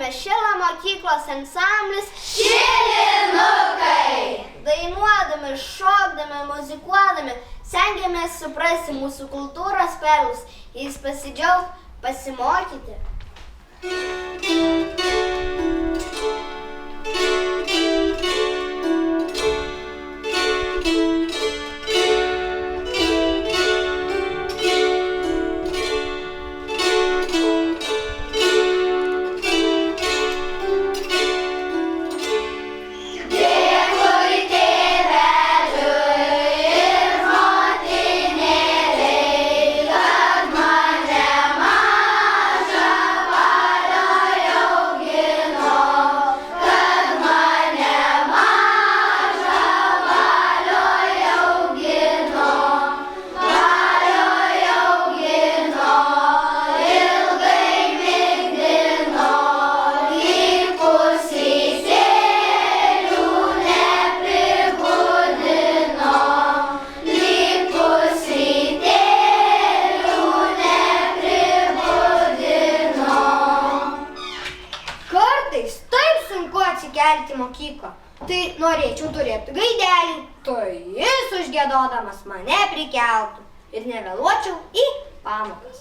Švenčiame Šilą mokyklos ansamblis Šilinukai. Dainuodami, šokdami, muzikuodami, stengiamės suprasti mūsų kultūros perlus, jais pasidžiaugti, pasimokyti. Atsikelti mokyklą. Tai norėčiau turėti gaidelį, tai jis užgiedodamas mane prikeltų ir nevėluočiau į pamokas.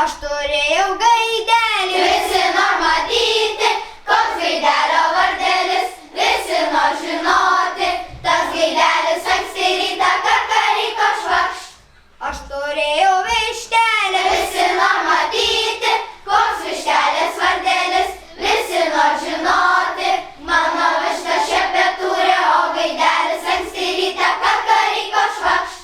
Aš turėjau gaidelį, visi nori matyti, koks gaidelio vardelis, visi nori žinoti, tas gaidelis anksti rytą kakariko švakšt. Aš turėjau vištelę, visi nori matyti, koks vištelės vardelis, visi nori žinoti, mano višta šepetūrė, o gaidelis anksti rytą kakariko švakšt.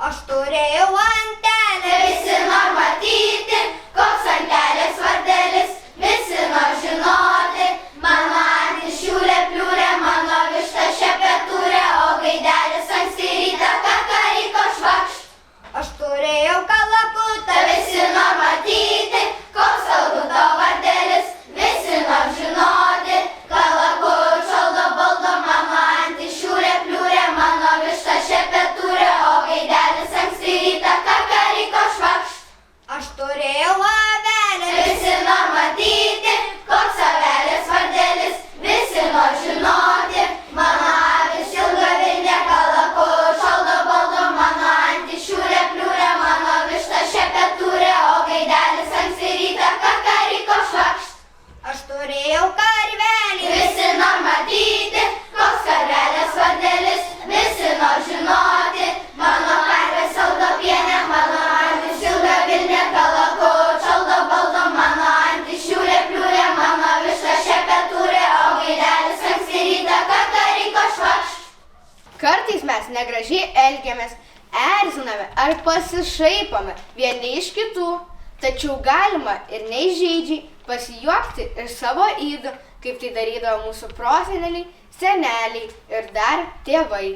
Aš turėjau antelę, visi nori matyti, koks antelės vardelis, visi nori žinoti, mano antis šiūrė pliūrė, mano višta šepetūrė, o gaidelis anksti rytą kakariko švakšt. Aš turėjau kalakutą, visi nori matyti, koks kalkuto vardelis, visi nori žinoti, kalakut šaldo baldo, mano antis šiūrė pliūrė, mano višta šepetūrė, o gaidelis anksti rytą kakariko švakšt. Aš turėjau avelę, visi nori matyti, koks avelės vardelis, visi nori žinoti, mano avis ilga vilnė, kalakut šaldo baldo, mano antis šiūrė pliūrė, mano višta šepetūrė, o gaidelis anksti rytą kakariko švakšt. aš turėjau karvelį, visi nori matyti, koks karvelės vardelis, visi nori žinoti, mano karvė saldo pienė, mano antis ilga vilnė, kalakut šaldo baldo, mano antis šiūrė pliūrė, mano višta šepetūrė, o gaidelis anksti rytą kakariko švakšt. Kartais mes negražiai elgiamės, erziname ar pasišaipome vieni iš kitų, tačiau galima ir neįžeidžiai pasijuokti iš savo ydų, kaip tai darydavo mūsų proseneliai, seneliai ir dar tėvai.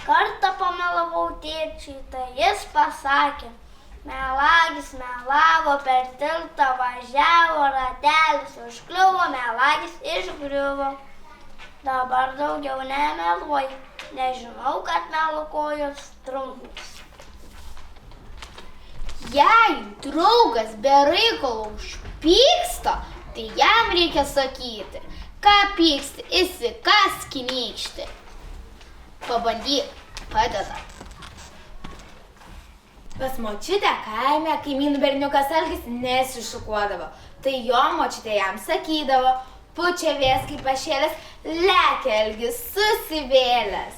Kartą pamelavau tėčiui, tai jis pasakė, melagis melavo, per tiltą važiavo, ratelis užkliuvo, melagis išgriuvo. Dabar daugiau nemeluoju, nežinau, kad melo kojos trumpos. Jei draugas be reikalo užpyksta, tai jam reikia sakyti, ką pyksti, įsikąsk į nykštį. Pabandyk, padeda. Pas močiutę kaime kaimynų berniukas Algis nesišukuodavo, tai jo močiutė jam sakydavo, pučia vės kaip pašėlęs, lekia Algis susivėlęs.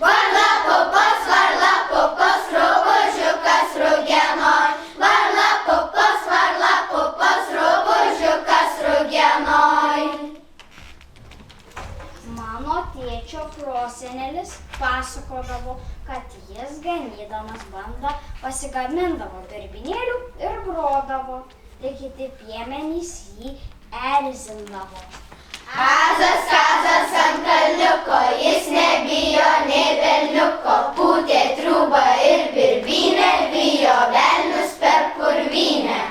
Varla pupos, rubužiukas rugienoj, varla pupos, rubužiukas rugienoj. Mano tėčio prosenelis pasakodavo, kad jis ganydamas bandą pasigamindavo birbinėlių ir grodavo, ir kiti piemenys jį erzindavo. Kazas ant kalniuko, jis nebijo nei velniuko, pūtė triūbą ir birbynę, bijo velnius per purvynę.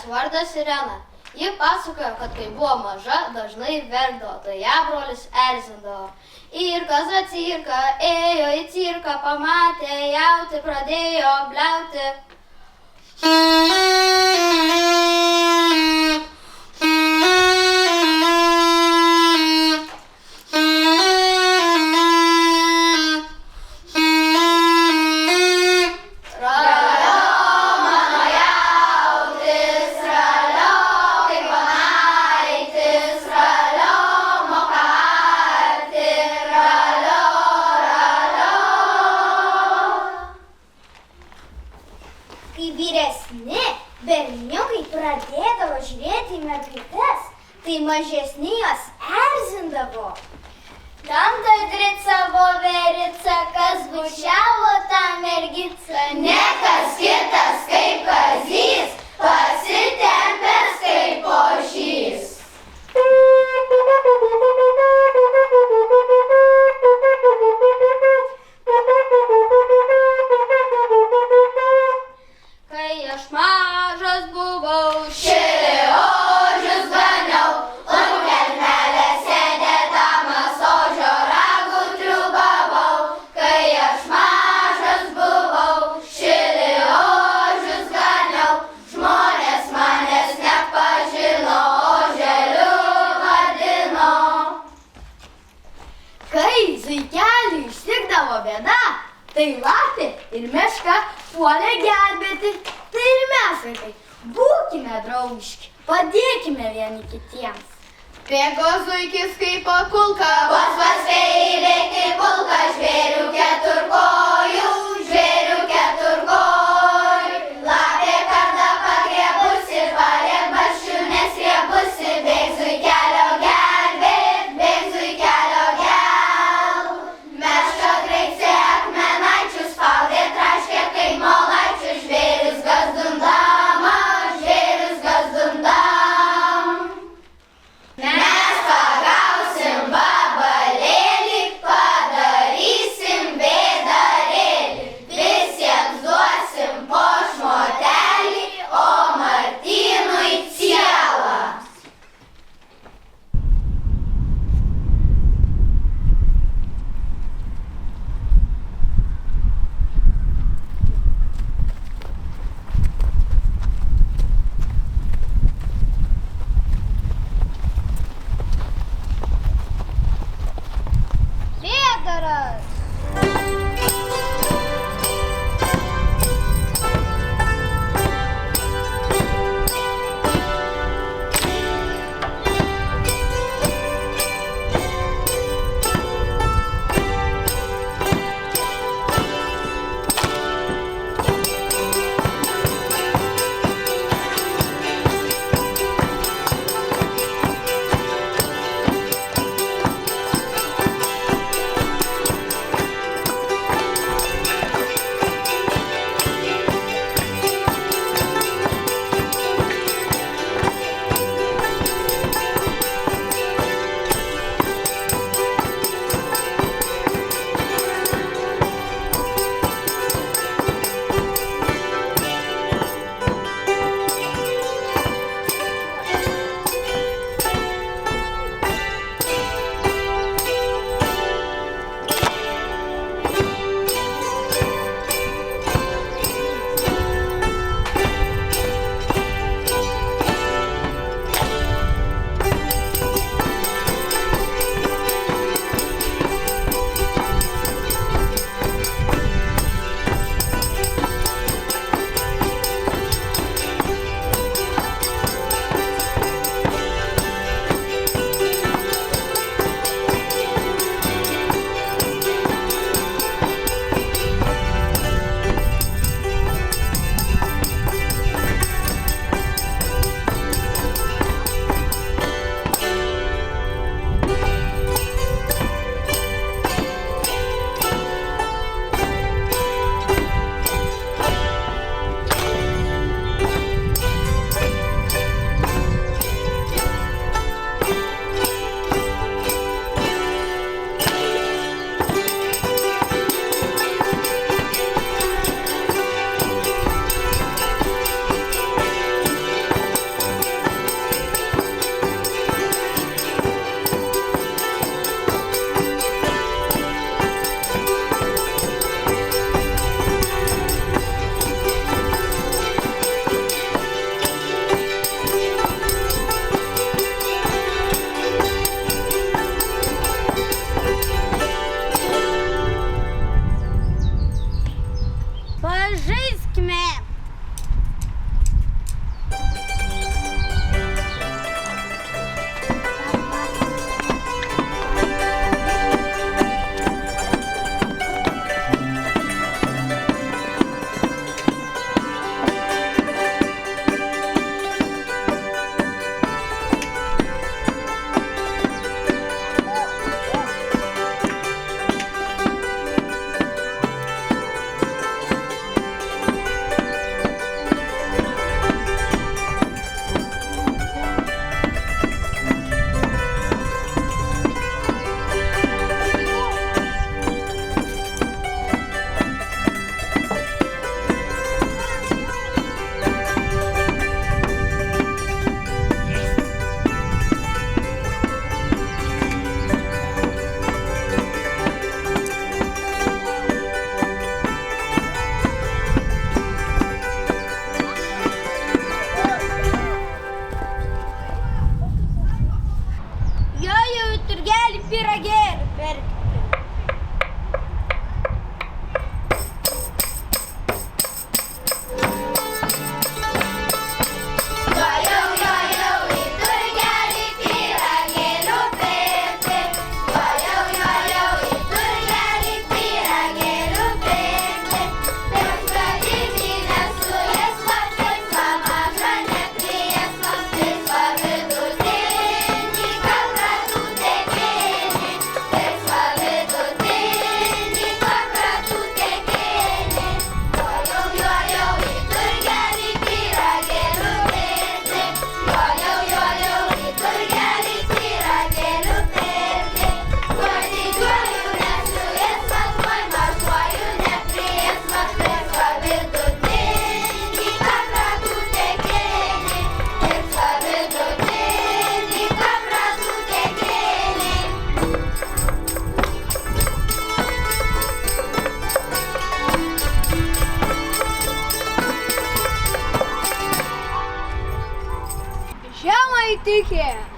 jos vardas Irena. Ji pasakojo, kad kai buvo maža, dažnai verkdavo, tai ją brolis erzindavo. Irka za cirką, ėjo į cirką, pamatė jautį, pradėjo bliauti. Kai vyresni berniukai pradėdavo žiūrėti į mergaites, tai mažesni jos erzindavo. Tam Drica Voverica, kas bučiavo tą mergicą, ne kas kitas kaip Kazys, pasitempęs kaip ožys. Kai aš mažas buvau, šilį ožius ganiau, ant kelmelės sėdėdamas ožio ragų triūbavau. Kai aš mažas buvau, šilį ožius ganiau, žmonės manęs nepažino, oželiu vadino. Kai zuikeliui ištikdavo bėda, tai lapė ir meška puolė gelbėti. Tai ir mes, vaikai, būkime draugiški, padėkime vieni kitiems. Bėgo zuikis kaip kulka, Vos paspėjo įveikti pulką žvėrių keturkojų, žvėrių keturkojų. Lapė kardą pagriebusi, parėbašių nesriebusi, bėg zuikelio gelbėt, bėg zuikelio gelb. Meška graicė akmenaičius, spaudė traškė kaip molaičių, žvėris gazdundama, žvėris gazdundam. Mes pagausim vabalėlį, padarysim vėdarėlį. netikė.